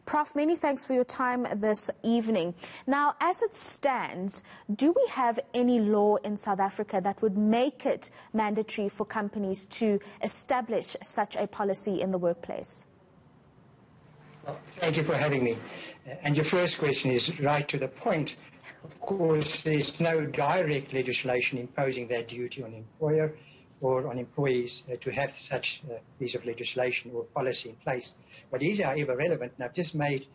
Prof, many thanks for your time this evening. Now, as it stands, do we have any law in South Africa that would make it mandatory for companies to establish such a policy in the workplace? Well, thank you for having me. And your first question is right to the point. Of course, there's no direct legislation imposing that duty on the employer or on employees to have such piece of legislation or policy in place. What is, however, relevant, and I've just made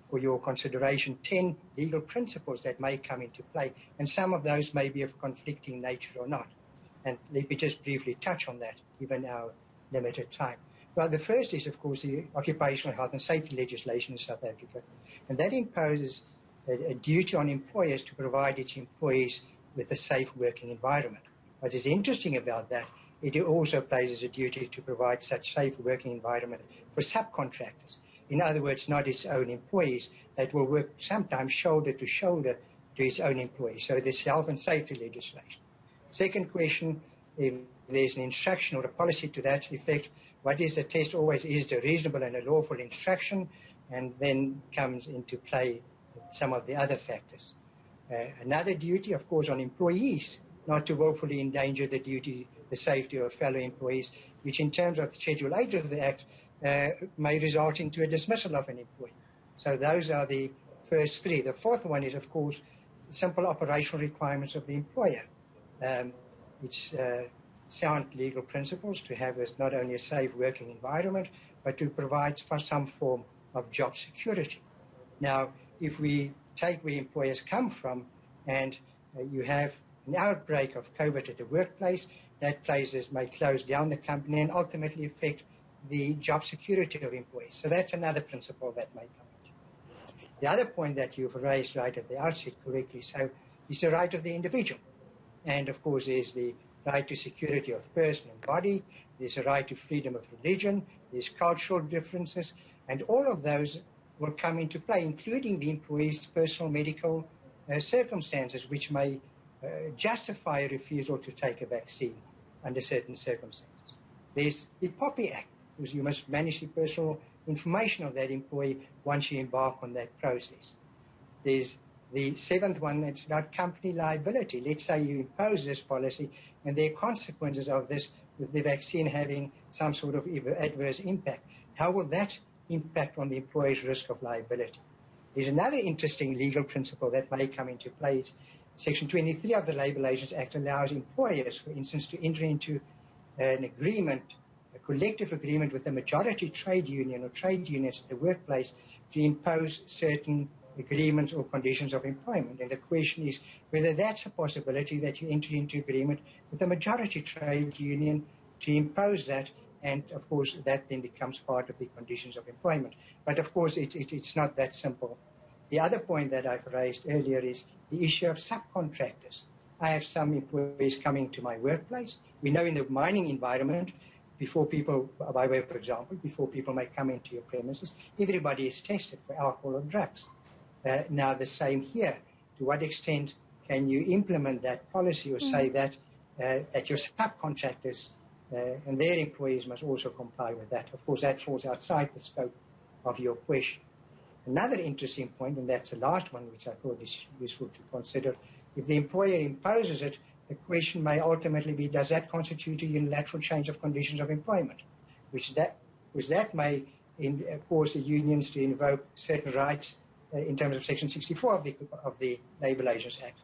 for your consideration 10 legal principles that may come into play, and some of those may be of conflicting nature or not. And let me just briefly touch on that, given our limited time. Well, the first is, of course, the occupational health and safety legislation in South Africa, and that imposes a duty on employers to provide its employees with a safe working environment. What is interesting about that, it also places a duty to provide such safe working environment for subcontractors. In other words, not its own employees, that will work sometimes shoulder to shoulder to its own employees. So there's health and safety legislation. Second question, if there's an instruction or a policy to that effect, what is the test always is the reasonable and a lawful instruction, and then comes into play some of the other factors. Another duty, of course, on employees, not to willfully endanger the safety of fellow employees, which in terms of Schedule 8 of the Act may result into a dismissal of an employee. So those are the first three. The fourth one is, of course, simple operational requirements of the employer. It's sound legal principles to have not only a safe working environment, but to provide for some form of job security. Now, if we take where employers come from and you have an outbreak of COVID at the workplace, that places may close down the company and ultimately affect the job security of employees. So that's another principle that may come into. The other point that you've raised right at the outset correctly so is the right of the individual. And of course there's the right to security of person and body, there's a right to freedom of religion, there's cultural differences, and all of those will come into play, including the employee's personal medical circumstances, which may justify a refusal to take a vaccine under certain circumstances. There's the POPI Act, because you must manage the personal information of that employee once you embark on that process. There's the seventh one that's about company liability. Let's say you impose this policy and there are consequences of this, with the vaccine having some sort of adverse impact. How will that impact on the employee's risk of liability? There's another interesting legal principle that may come into play. Section 23 of the Labour Relations Act allows employers, for instance, to enter into an agreement, a collective agreement with a majority trade union or trade unions at the workplace to impose certain agreements or conditions of employment. And the question is whether that's a possibility, that you enter into agreement with a majority trade union to impose that, and of course that then becomes part of the conditions of employment. But of course it's not that simple. The other point that I've raised earlier is the issue of subcontractors. I have some employees coming to my workplace. We know in the mining environment, before people, by way of example, before people may come into your premises, everybody is tested for alcohol or drugs. Now the same here. To what extent can you implement that policy or say that your subcontractors and their employees must also comply with that? Of course, that falls outside the scope of your question. Another interesting point, and that's the last one which I thought is useful to consider, if the employer imposes it, the question may ultimately be, does that constitute a unilateral change of conditions of employment? Which that may cause the unions to invoke certain rights in terms of Section 64 of the Labour Relations Act.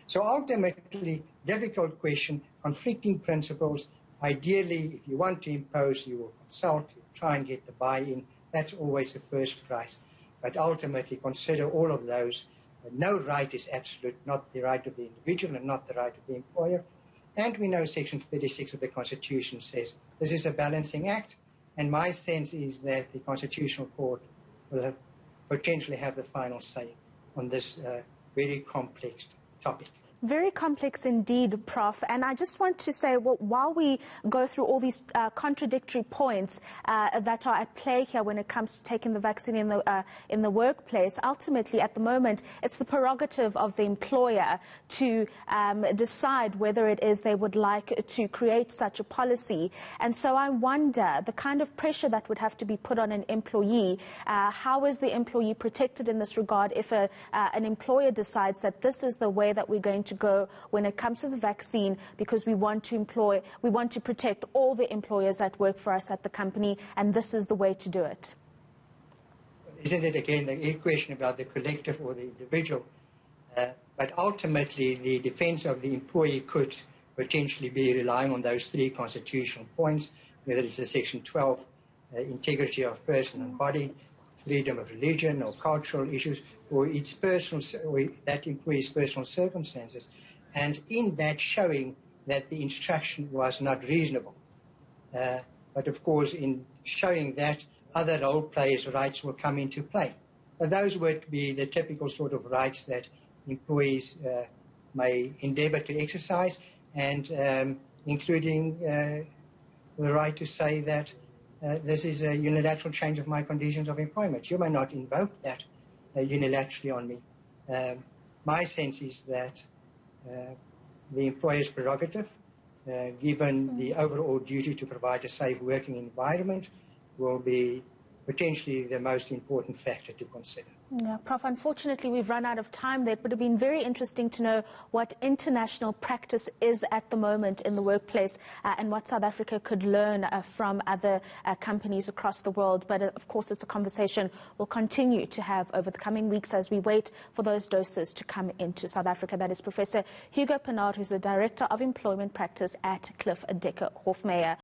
So ultimately, difficult question, conflicting principles. Ideally, if you want to impose, you will consult, you try and get the buy-in. That's always the first price. But ultimately, consider all of those. No right is absolute, not the right of the individual and not the right of the employer. And we know Section 36 of the Constitution says this is a balancing act. And my sense is that the Constitutional Court will potentially have the final say on this very complex topic. Very complex indeed, Prof. And I just want to say, well, while we go through all these contradictory points that are at play here when it comes to taking the vaccine in the workplace, ultimately, at the moment, it's the prerogative of the employer to decide whether it is they would like to create such a policy. And so I wonder the kind of pressure that would have to be put on an employee. How is the employee protected in this regard if an employer decides that this is the way that we're going to go when it comes to the vaccine, because we want to protect all the employers that work for us at the company, and this is the way to do it? Isn't it again the question about the collective or the individual? But ultimately, the defense of the employee could potentially be relying on those three constitutional points, whether it's a Section 12, integrity of person and body, freedom of religion or cultural issues, or its personal, or that employee's personal circumstances, and in that showing that the instruction was not reasonable. But of course, in showing that, other role players' rights will come into play. But those would be the typical sort of rights that employees may endeavour to exercise, and including the right to say that this is a unilateral change of my conditions of employment. You may not invoke that unilaterally on me. My sense is that the employer's prerogative, given the overall duty to provide a safe working environment, will be potentially the most important factor to consider. Yeah, Prof, unfortunately, we've run out of time there. It would have been very interesting to know what international practice is at the moment in the workplace and what South Africa could learn from other companies across the world. But of course, it's a conversation we'll continue to have over the coming weeks as we wait for those doses to come into South Africa. That is Professor Hugo Pinaar, who's the Director of Employment Practice at Cliff Decker Hofmeyr.